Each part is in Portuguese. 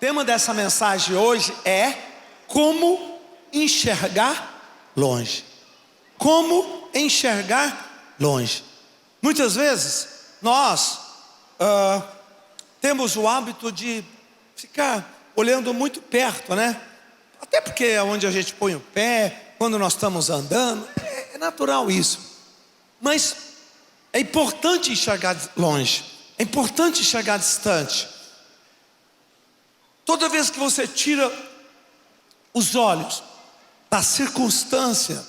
tema dessa mensagem hoje é como enxergar longe. Como enxergar longe. Muitas vezes nós temos o hábito de ficar olhando muito perto, né? Até porque é onde a gente põe o pé, quando nós estamos andando, é natural isso. Mas é importante enxergar longe, é importante enxergar distante. Toda vez que você tira os olhos da circunstância,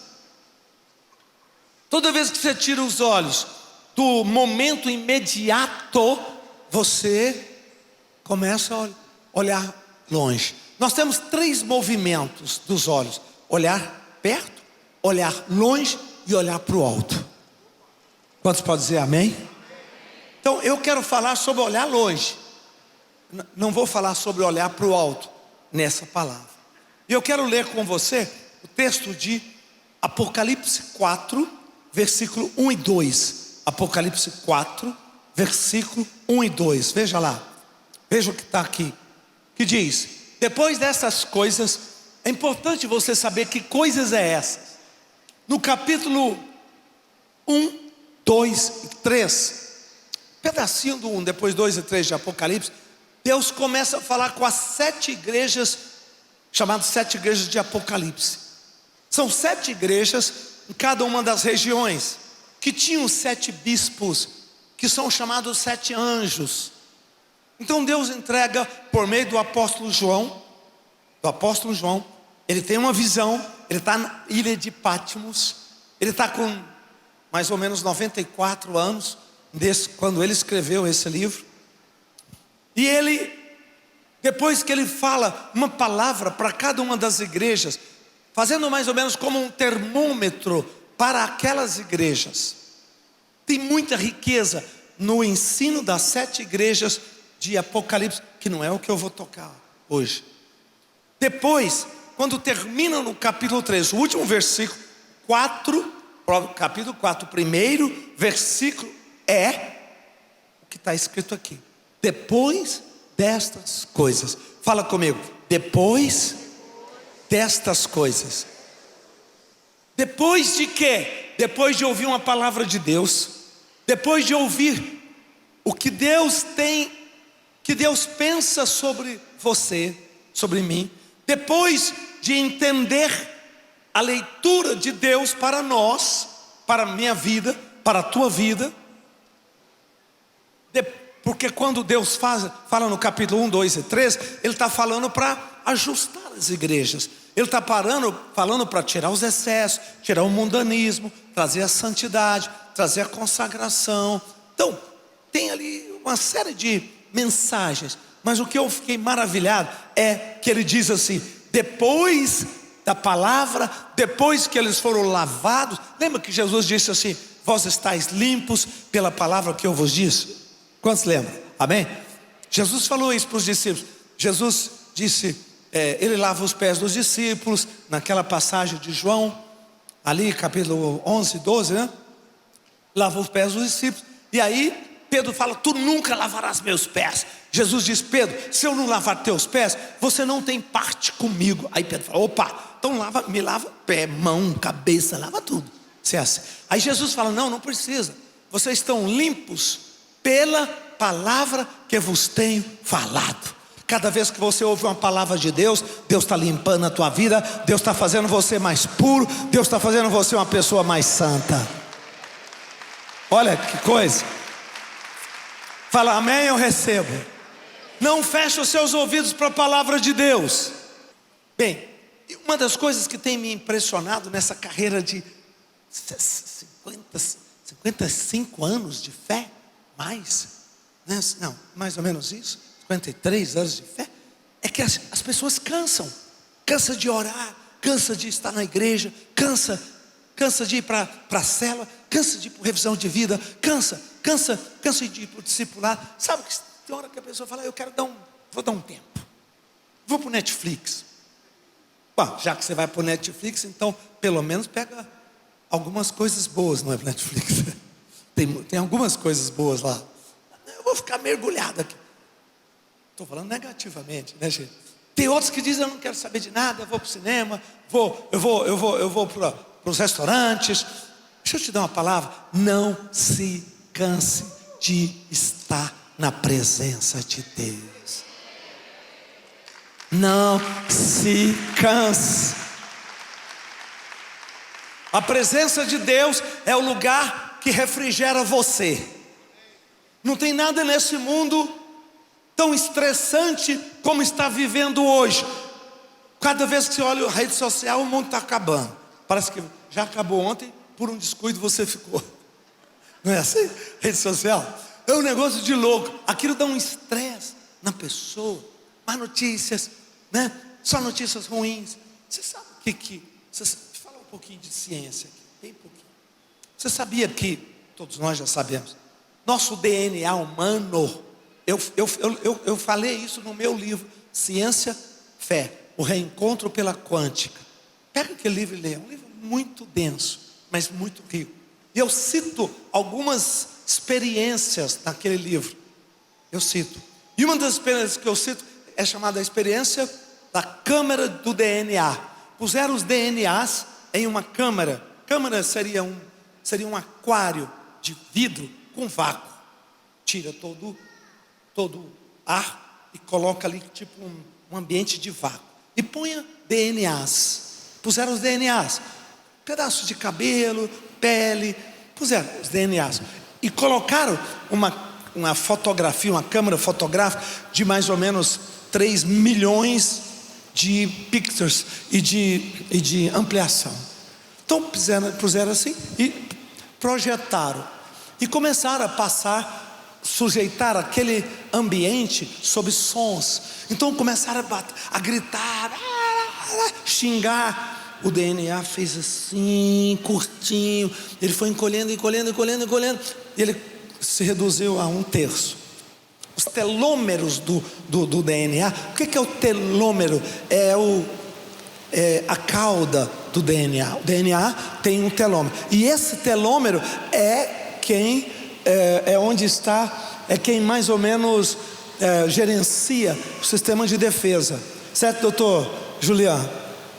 toda vez que você tira os olhos do momento imediato, você começa a olhar longe. Nós temos 3 movimentos dos olhos: olhar perto, olhar longe e olhar para o alto. Quantos podem dizer amém? Então eu quero falar sobre olhar longe. Não vou falar sobre olhar para o alto nessa palavra. E eu quero ler com você o texto de Apocalipse 4, versículo 1 e 2. Apocalipse 4, versículo 1 e 2. Veja lá, veja o que está aqui. Que diz: depois dessas coisas, é importante você saber que coisas é essas. No capítulo 1, 2 e 3, pedacinho do 1, depois 2 e 3 de Apocalipse, Deus começa a falar com as 7 igrejas, chamadas 7 igrejas de Apocalipse. São 7 igrejas em cada uma das regiões, que tinham 7 bispos, que são chamados 7 anjos. Então Deus entrega por meio do apóstolo João. Ele tem uma visão. Ele está na ilha de Patmos. Ele está com mais ou menos 94 anos quando ele escreveu esse livro. E ele, depois que ele fala uma palavra para cada uma das igrejas, fazendo mais ou menos como um termômetro para aquelas igrejas. Tem muita riqueza no ensino das 7 igrejas de Apocalipse, que não é o que eu vou tocar hoje. Depois, quando termina no capítulo 3, o último versículo, capítulo 4, primeiro versículo é o que está escrito aqui: depois destas coisas. Fala comigo: depois destas coisas. Depois de quê? Depois de ouvir uma palavra de Deus, depois de ouvir o que Deus tem, que Deus pensa sobre você, sobre mim, depois de entender a leitura de Deus para nós, para a minha vida, para a tua vida. Porque quando Deus fala no capítulo 1, 2 e 3, Ele está falando para ajustar as igrejas. Ele está falando para tirar os excessos, tirar o mundanismo, trazer a santidade, trazer a consagração. Então, tem ali uma série de mensagens. Mas o que eu fiquei maravilhado é que ele diz assim: depois da palavra, depois que eles foram lavados. Lembra que Jesus disse assim: vós estáis limpos pela palavra que eu vos disse? Quantos lembram? Amém? Jesus falou isso para os discípulos. Jesus disse, ele lava os pés dos discípulos, naquela passagem de João, ali capítulo 11, 12, né? Lava os pés dos discípulos. E aí Pedro fala: tu nunca lavarás meus pés. Jesus diz: Pedro, se eu não lavar teus pés, você não tem parte comigo. Aí Pedro fala: opa, então me lava pé, mão, cabeça, lava tudo. Se é assim. Aí Jesus fala: não precisa. Vocês estão limpos pela palavra que vos tenho falado. Cada vez que você ouve uma palavra de Deus, Deus está limpando a tua vida, Deus está fazendo você mais puro, Deus está fazendo você uma pessoa mais santa. Olha que coisa. Fala amém, eu recebo. Não feche os seus ouvidos para a palavra de Deus. Bem, uma das coisas que tem me impressionado nessa carreira de 55 anos de fé, mais ou menos isso, 53 anos de fé, é que as pessoas cansam de orar, cansa de estar na igreja, cansa de ir para a célula, cansa de ir para revisão de vida, cansa de ir para o discipulado. Sabe que tem hora que a pessoa fala: vou dar um tempo, vou para o Netflix. Bom, já que você vai para o Netflix, então pelo menos pega algumas coisas boas, não é para Netflix? Tem algumas coisas boas lá. Eu vou ficar mergulhado aqui. Estou falando negativamente, né, gente? Tem outros que dizem: eu não quero saber de nada, eu vou para o cinema, eu vou para os restaurantes. Deixa eu te dar uma palavra: não se canse de estar na presença de Deus. Não se canse. A presença de Deus é o lugar que refrigera você. Não tem nada nesse mundo tão estressante como está vivendo hoje. Cada vez que você olha a rede social, o mundo está acabando. Parece que já acabou ontem, por um descuido você ficou. Não é assim? Rede social é um negócio de louco. Aquilo dá um estresse na pessoa. Más notícias, né? Só notícias ruins. Você sabe o que fala um pouquinho de ciência aqui, bem pouquinho. Você sabia que, todos nós já sabemos, nosso DNA humano, eu falei isso no meu livro, Ciência, Fé, o Reencontro pela Quântica. Pega aquele livro e lê, é um livro muito denso, mas muito rico. E eu cito algumas experiências naquele livro. Eu cito. E uma das experiências que eu cito é chamada a experiência da câmara do DNA. Puseram os DNAs em uma câmara. Câmara seria um aquário de vidro com vácuo. Tira todo ar e coloca ali tipo um ambiente de vácuo. E ponha DNAs. Puseram os DNAs. Pedaços de cabelo, pele. Puseram os DNAs. E colocaram uma fotografia, uma câmera fotográfica de mais ou menos 3 milhões de pixels e de ampliação. Então puseram assim e projetaram. E começaram a sujeitar aquele ambiente sob sons. Então começaram a gritar, xingar. O DNA fez assim, curtinho. Ele foi encolhendo. E ele se reduziu a 1/3. Os telômeros do DNA. O que é o telômero? É a cauda do DNA. O DNA tem um telômero. E esse telômero é onde está, é quem mais ou menos gerencia o sistema de defesa. Certo, doutor Juliano?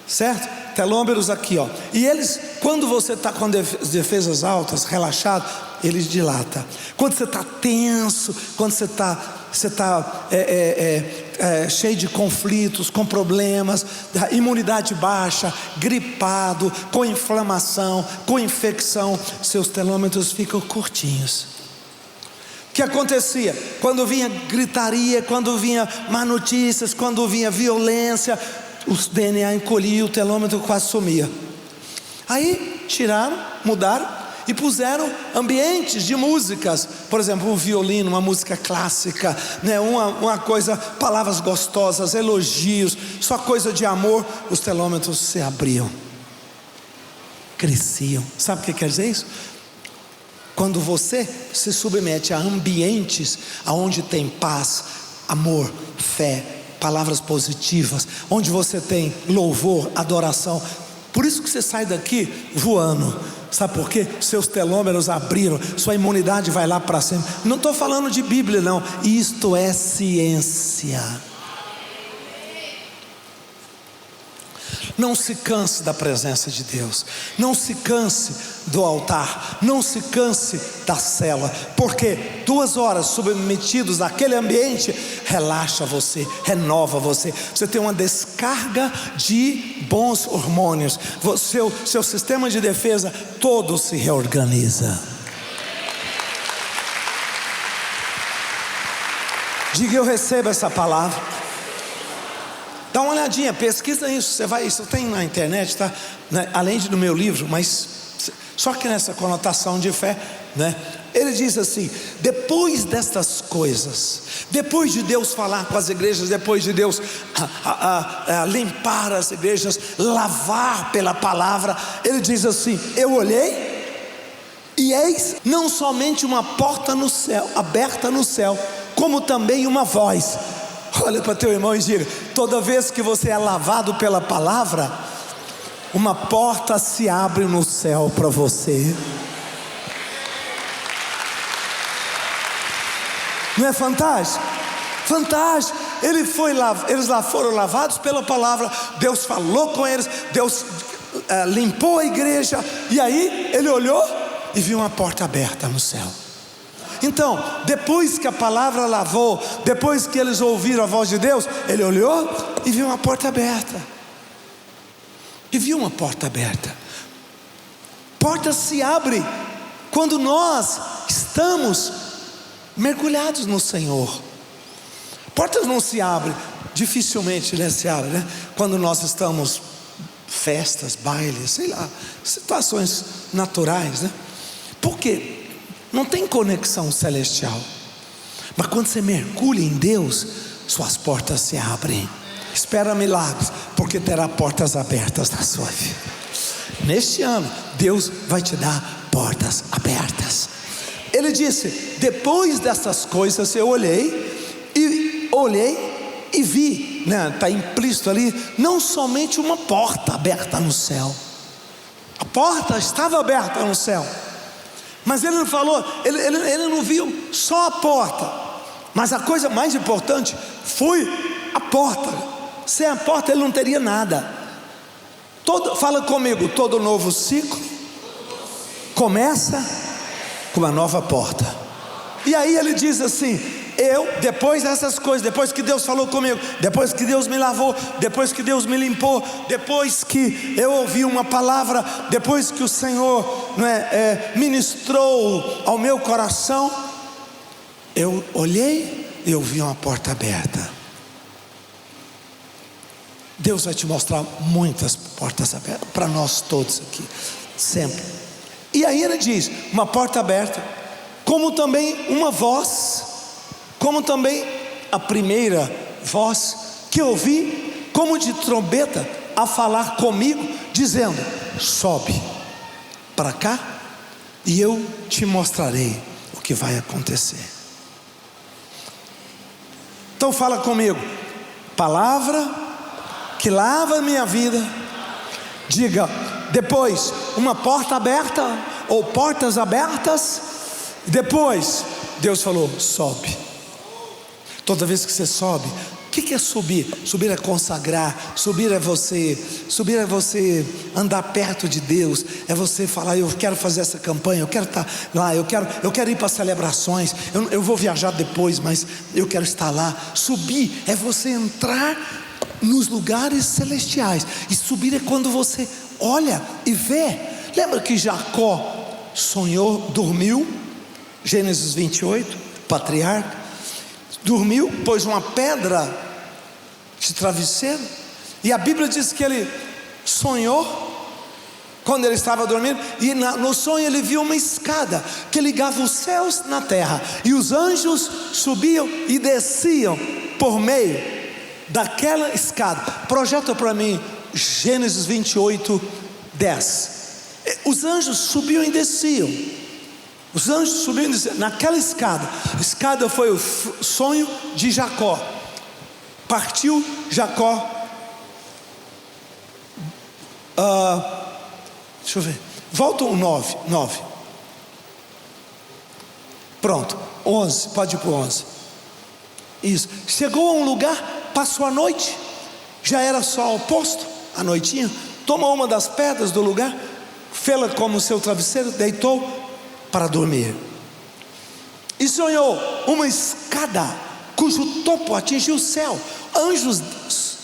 Certo? Telômeros aqui, ó. E eles, quando você está com defesas altas, relaxado, eles dilatam. Quando você está tenso, quando você está cheio de conflitos, com problemas, imunidade baixa, gripado, com inflamação, com infecção, seus telômetros ficam curtinhos. O que acontecia? Quando vinha gritaria, quando vinha má notícias, quando vinha violência, os DNA encolhiam, o telômetro quase sumia. Aí tiraram, mudaram e puseram ambientes de músicas. Por exemplo, um violino, uma música clássica, né? uma coisa, palavras gostosas, elogios, só coisa de amor. Os telômetros se abriam, cresciam. Sabe o que quer dizer isso? Quando você se submete a ambientes onde tem paz, amor, fé, palavras positivas, onde você tem louvor, adoração, por isso que você sai daqui voando. Sabe por quê? Seus telômeros abriram, sua imunidade vai lá para cima. Não estou falando de Bíblia não, isto é ciência. Não se canse da presença de Deus. Não se canse do altar. Não se canse da cela. Porque 2 horas submetidos àquele ambiente relaxa você, renova você. Você tem uma descarga de bons hormônios. Seu sistema de defesa todo se reorganiza. Diga: eu recebo essa palavra. Dá uma olhadinha, pesquisa isso. Isso tem na internet, tá? Além do meu livro, mas só que nessa conotação de fé, né? Ele diz assim: depois destas coisas, depois de Deus falar com as igrejas, depois de Deus limpar as igrejas, lavar pela palavra, ele diz assim: eu olhei e eis não somente uma porta no céu, aberta no céu, como também uma voz. Olha para teu irmão e diga: toda vez que você é lavado pela palavra, uma porta se abre no céu para você. Não é fantástico? Fantástico. eles lá foram lavados pela palavra. Deus falou com eles, Deus limpou a igreja. E aí ele olhou e viu uma porta aberta no céu. Então, depois que a palavra lavou, depois que eles ouviram a voz de Deus, ele olhou e viu uma porta aberta. E viu uma porta aberta. Portas se abrem quando nós estamos mergulhados no Senhor. Portas não se abrem, dificilmente, né, se abrem, né? Quando nós estamos festas, bailes, sei lá, situações naturais, né? Por quê? Não tem conexão celestial. Mas quando você mergulha em Deus, suas portas se abrem. Espera milagres, porque terá portas abertas na sua vida. Neste ano, Deus vai te dar portas abertas. Ele disse: depois dessas coisas eu olhei e vi, né? Está implícito ali, não somente uma porta aberta no céu. A porta estava aberta no céu, mas ele não falou, ele não viu só a porta, mas a coisa mais importante foi a porta. Sem a porta ele não teria nada. Fala comigo, todo novo ciclo começa com uma nova porta. E aí ele diz assim: depois dessas coisas, depois que Deus falou comigo, depois que Deus me lavou, depois que Deus me limpou, depois que eu ouvi uma palavra, depois que o Senhor ministrou ao meu coração, eu olhei e eu vi uma porta aberta. Deus vai te mostrar muitas portas abertas para nós todos aqui, sempre. E aí ele diz: uma porta aberta, como também uma voz, como também a primeira voz que eu ouvi, como de trombeta, a falar comigo, dizendo: sobe para cá e eu te mostrarei o que vai acontecer. Então fala comigo: palavra que lava a minha vida. Diga depois: uma porta aberta, ou portas abertas. Depois Deus falou: sobe. Toda vez que você sobe, o que é subir? Subir é consagrar, subir é você andar perto de Deus, é você falar: eu quero fazer essa campanha, eu quero estar lá, eu quero ir para celebrações, eu vou viajar depois, mas eu quero estar lá. Subir é você entrar nos lugares celestiais, e subir é quando você olha e vê. Lembra que Jacó sonhou, dormiu, Gênesis 28, patriarca, dormiu, pôs uma pedra de travesseiro, e a Bíblia diz que ele sonhou quando ele estava dormindo, e no sonho ele viu uma escada que ligava os céus na terra, e os anjos subiam e desciam por meio daquela escada. Projeta para mim Gênesis 28, 10. Os anjos subiam e desciam. Os anjos subiam e desciam naquela escada. A escada foi o sonho de Jacó. Partiu Jacó. Deixa eu ver. Volta o 9. Pronto, 11. Pode ir para o 11. Isso. Chegou a um lugar, passou a noite. Já era sol ao posto, à noitinha. Tomou uma das pedras do lugar, fê-la como seu travesseiro, deitou para dormir. E sonhou uma escada cujo topo atingia o céu. Anjos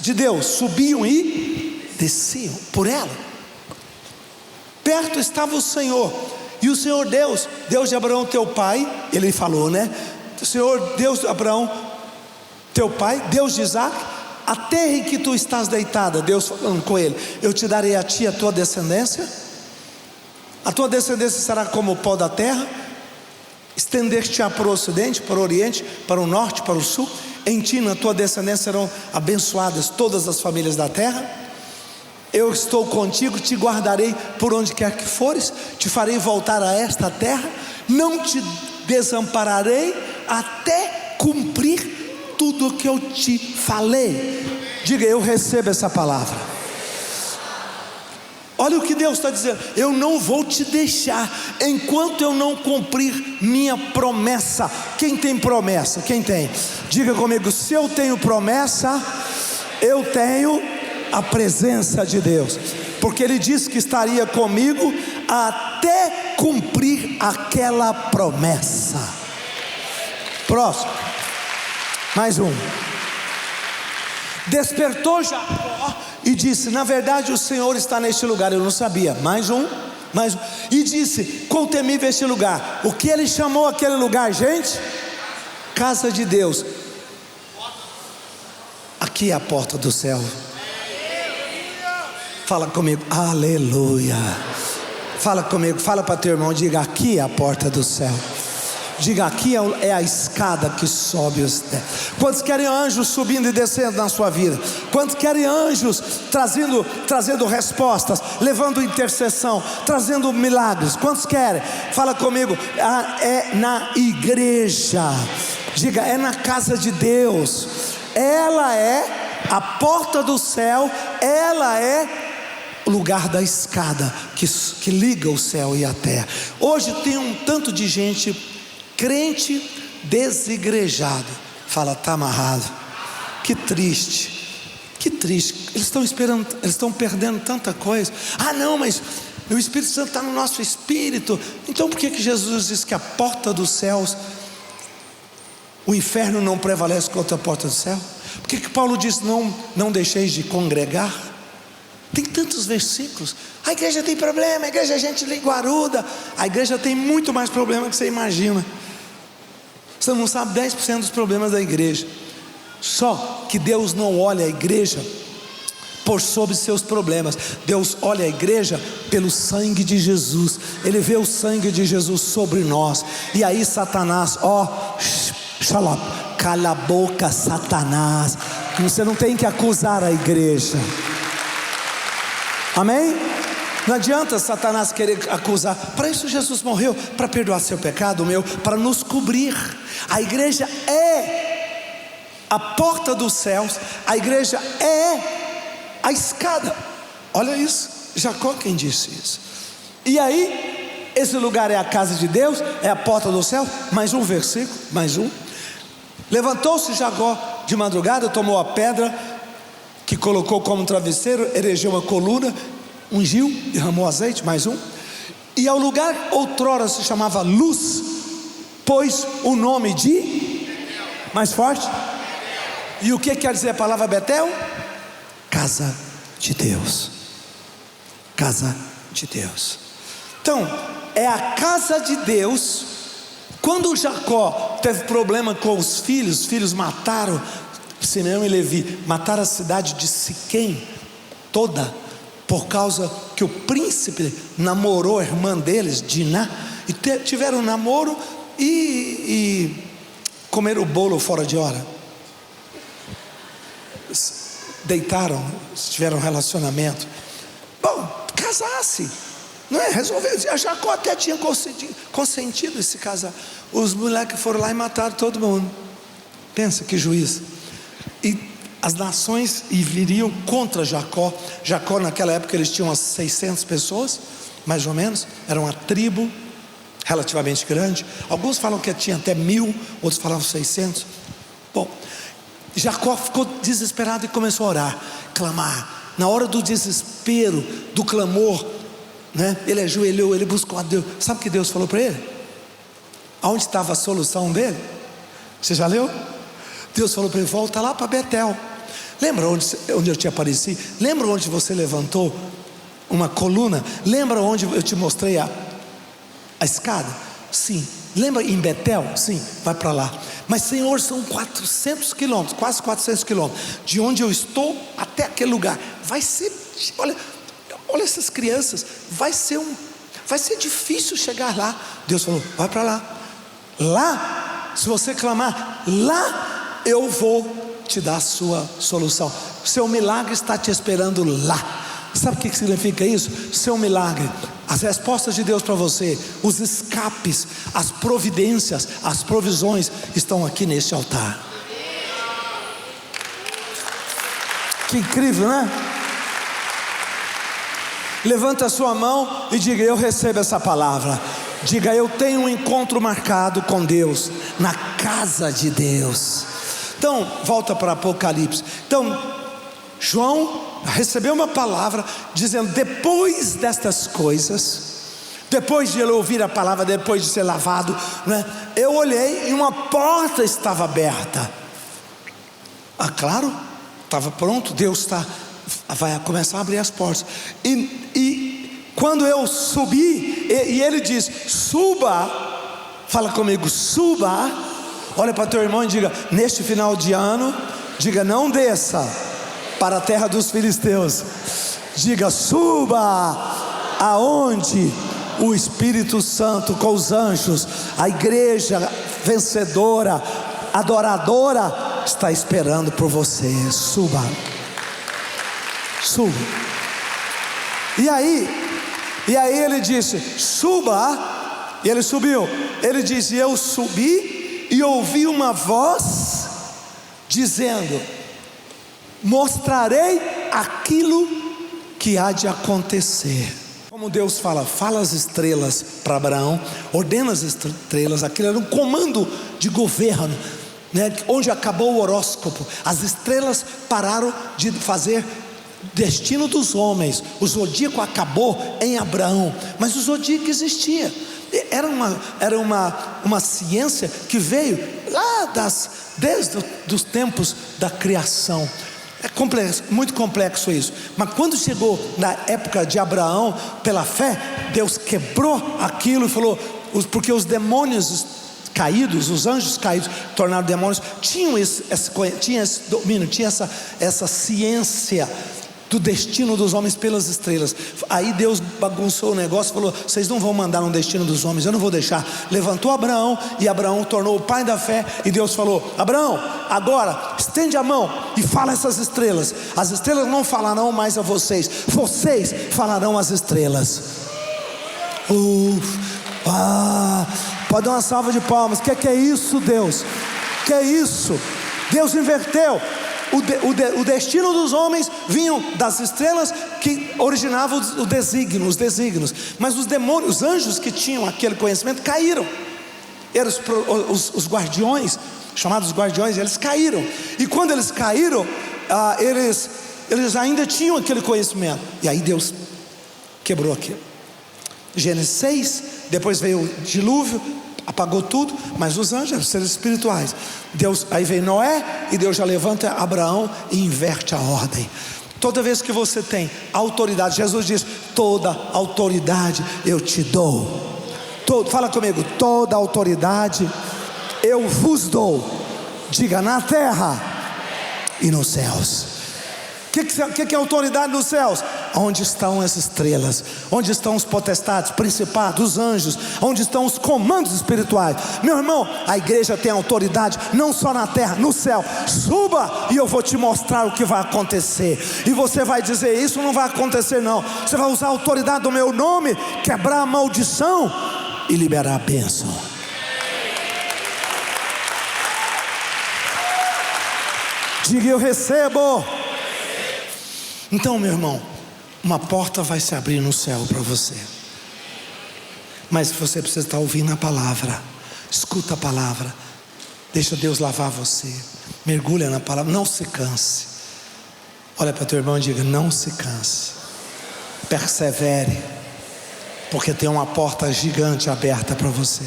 de Deus subiam e desciam por ela. Perto estava o Senhor, e o Senhor Deus de Abraão teu pai, ele falou, né? O Senhor Deus de Abraão teu pai, Deus de Isaac, a terra em que tu estás deitada, Deus falando com ele: eu te darei a ti a tua descendência. A tua descendência será como o pó da terra. Estender-te-á para o ocidente, para o oriente, para o norte, para o sul. Em ti, na tua descendência, serão abençoadas todas as famílias da terra. Eu estou contigo, te guardarei por onde quer que fores, te farei voltar a esta terra, não te desampararei até cumprir tudo o que eu te falei. Diga: eu recebo essa palavra. olha o que Deus está dizendo: eu não vou te deixar enquanto eu não cumprir minha promessa. Quem tem promessa? Quem tem? Diga comigo: se eu tenho promessa, eu tenho a presença de Deus, porque Ele disse que estaria comigo até cumprir aquela promessa. Próximo, mais um. Despertou Jacó e disse: na verdade o Senhor está neste lugar. Eu não sabia. Mais um. E disse: quão temível este lugar. O que ele chamou aquele lugar, gente? Casa de Deus. Aqui é a porta do céu. Fala comigo: aleluia. Fala comigo, fala para teu irmão, diga: aqui é a porta do céu. Diga: aqui é a escada que sobe os céus. Quantos querem anjos subindo e descendo na sua vida? Quantos querem anjos trazendo respostas, levando intercessão, trazendo milagres? Quantos querem? Fala comigo: é na igreja. Diga: é na casa de Deus. Ela é a porta do céu. Ela é o lugar da escada que liga o céu e a terra. Hoje tem um tanto de gente crente desigrejado. Fala: está amarrado. Que triste, que triste. Eles estão perdendo tanta coisa. Ah não, mas o Espírito Santo está no nosso espírito. Então por que Jesus diz que a porta dos céus, o inferno não prevalece contra a porta do céu? Por que Paulo diz: não deixeis de congregar? Tem tantos versículos. A igreja tem problema, a igreja é gente linguaruda. A igreja tem muito mais problema que você imagina. Você não sabe 10% dos problemas da igreja. Só que Deus não olha a igreja por sobre seus problemas. Deus olha a igreja pelo sangue de Jesus. Ele vê o sangue de Jesus sobre nós. E aí Satanás, shalom, cala a boca, Satanás. Você não tem que acusar a igreja. Amém? Não adianta Satanás querer acusar. Para isso Jesus morreu, para perdoar seu pecado, o meu, para nos cobrir. A igreja é a porta dos céus. A igreja é a escada. Olha isso, Jacó quem disse isso. E aí, esse lugar é a casa de Deus, é a porta do céu. Mais um versículo, mais um. Levantou-se Jacó de madrugada, tomou a pedra que colocou como travesseiro, erigeu uma coluna, ungiu, derramou azeite. Mais um. E ao lugar outrora se chamava Luz, pôs o nome de, mais forte. E o que quer dizer a palavra Betel? Casa de Deus. Casa de Deus. Então, é a casa de Deus. Quando Jacó teve problema com os filhos mataram Simeão e Levi, mataram a cidade de Siquém toda, por causa que o príncipe namorou a irmã deles, Diná, e tiveram um namoro e comeram o bolo fora de hora, deitaram, tiveram um relacionamento. Bom, casasse, não é? Resolveu. A Jacó até tinha consentido esse casar. Os moleques foram lá e mataram todo mundo. Pensa que juízo. E as nações viriam contra Jacó. Jacó naquela época eles tinham umas 600 pessoas, mais ou menos. Era uma tribo relativamente grande. Alguns falam que tinha até 1000, outros falavam 600. Bom, Jacó ficou desesperado e começou a orar, clamar. Na hora do desespero, do clamor, né? Ele ajoelhou, ele buscou a Deus. Sabe o que Deus falou para ele? Aonde estava a solução dele? Você já leu? Deus falou para ele: volta lá para Betel. Lembra onde eu te apareci? Lembra onde você levantou uma coluna? Lembra onde eu te mostrei a escada? Sim. Lembra em Betel? Sim, vai para lá. Mas Senhor, são 400 quilômetros, quase 400 quilômetros, de onde eu estou até aquele lugar. Vai ser, olha essas crianças, vai ser difícil chegar lá. Deus falou: vai para lá. Lá, se você clamar, lá eu vou te dar a sua solução. Seu milagre está te esperando lá. Sabe o que significa isso? Seu milagre, as respostas de Deus para você, os escapes, as providências, as provisões estão aqui neste altar. Que incrível, né? Levanta a sua mão e diga: eu recebo essa palavra. Diga: eu tenho um encontro marcado com Deus, na casa de Deus. Então, volta para Apocalipse. Então, João recebeu uma palavra dizendo: depois destas coisas, depois de ele ouvir a palavra, depois de ser lavado, né, eu olhei e uma porta estava aberta. Claro, estava pronto, Deus vai começar a abrir as portas. E quando eu subi, e ele diz: suba, fala comigo, suba. Olha para teu irmão e diga: neste final de ano, diga: não desça para a terra dos filisteus. Diga: suba aonde o Espírito Santo com os anjos, a igreja vencedora, adoradora, está esperando por você. Suba, suba. E aí ele disse: suba. E ele subiu. Ele disse: eu subi e ouvi uma voz dizendo: mostrarei aquilo que há de acontecer. Como Deus fala as estrelas para Abraão, ordena as estrelas. Aquilo era um comando de governo, né? Onde acabou o horóscopo, as estrelas pararam de fazer destino dos homens. O zodíaco acabou em Abraão, mas o zodíaco existia. Era uma ciência que veio lá desde os tempos da criação. É complexo, muito complexo isso. Mas quando chegou na época de Abraão, pela fé, Deus quebrou aquilo e falou: porque os demônios caídos, os anjos caídos, tornaram demônios, tinham esse domínio, tinha essa ciência do destino dos homens pelas estrelas. Aí Deus bagunçou o negócio, falou: vocês não vão mandar no destino dos homens, eu não vou deixar. Levantou Abraão, e Abraão tornou o pai da fé. E Deus falou: Abraão, agora estende a mão e fala essas estrelas. As estrelas não falarão mais a vocês, vocês falarão às estrelas. Pode dar uma salva de palmas. Que é isso, Deus? Que é isso? Deus inverteu. O destino dos homens vinham das estrelas que originavam os desígnios. Mas os demônios, os anjos que tinham aquele conhecimento caíram. Eram os guardiões, chamados guardiões, eles caíram. E quando eles caíram, eles ainda tinham aquele conhecimento. E aí Deus quebrou aquilo. Gênesis 6, depois veio o dilúvio, apagou tudo, mas os anjos eram seres espirituais. Aí veio Noé, e Deus já levanta Abraão e inverte a ordem. Toda vez que você tem autoridade, Jesus diz: toda autoridade eu te dou. Fala comigo: toda autoridade eu vos dou. Diga: na terra e nos céus. O que é autoridade nos céus? Onde estão as estrelas? Onde estão os potestades, principados, os anjos? Onde estão os comandos espirituais? Meu irmão, a igreja tem autoridade não só na terra, no céu. Suba e eu vou te mostrar o que vai acontecer. E você vai dizer: isso não vai acontecer não. Você vai usar a autoridade do meu nome, quebrar a maldição e liberar a bênção. Diga: eu recebo. Então, meu irmão, uma porta vai se abrir no céu para você. Mas você precisa estar ouvindo a palavra. Escuta a palavra. Deixa Deus lavar você. Mergulha na palavra. Não se canse. Olha para teu irmão e diga: não se canse. Persevere. Porque tem uma porta gigante aberta para você.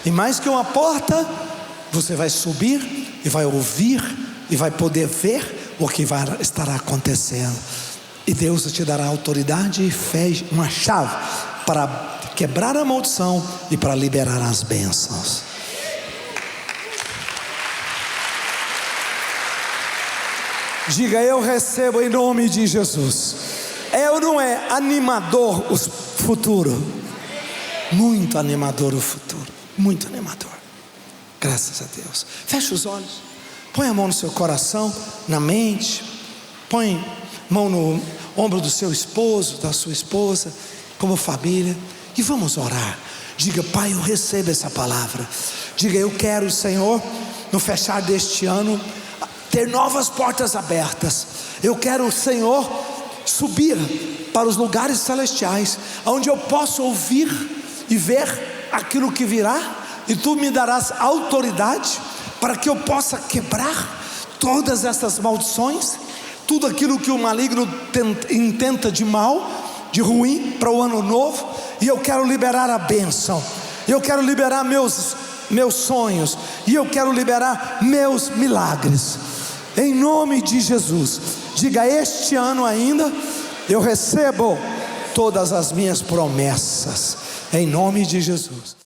E mais que uma porta, você vai subir e vai ouvir e vai poder ver o que estará acontecendo. E Deus te dará autoridade e fé, uma chave para quebrar a maldição e para liberar as bênçãos. Diga: eu recebo em nome de Jesus. É ou não é animador o futuro? Muito animador o futuro. Muito animador. Graças a Deus. Feche os olhos. Põe a mão no seu coração, na mente. Põe mão no ombro do seu esposo, da sua esposa, como família, e vamos orar. Diga: Pai, eu recebo essa palavra. Diga: eu quero, Senhor, no fechar deste ano, ter novas portas abertas. Eu quero, Senhor, subir para os lugares celestiais, onde eu posso ouvir e ver aquilo que virá, e tu me darás autoridade para que eu possa quebrar todas essas maldições, tudo aquilo que o maligno intenta de mal, de ruim para o ano novo. E eu quero liberar a bênção, eu quero liberar meus sonhos, e eu quero liberar meus milagres, em nome de Jesus. Diga: este ano ainda eu recebo todas as minhas promessas, em nome de Jesus.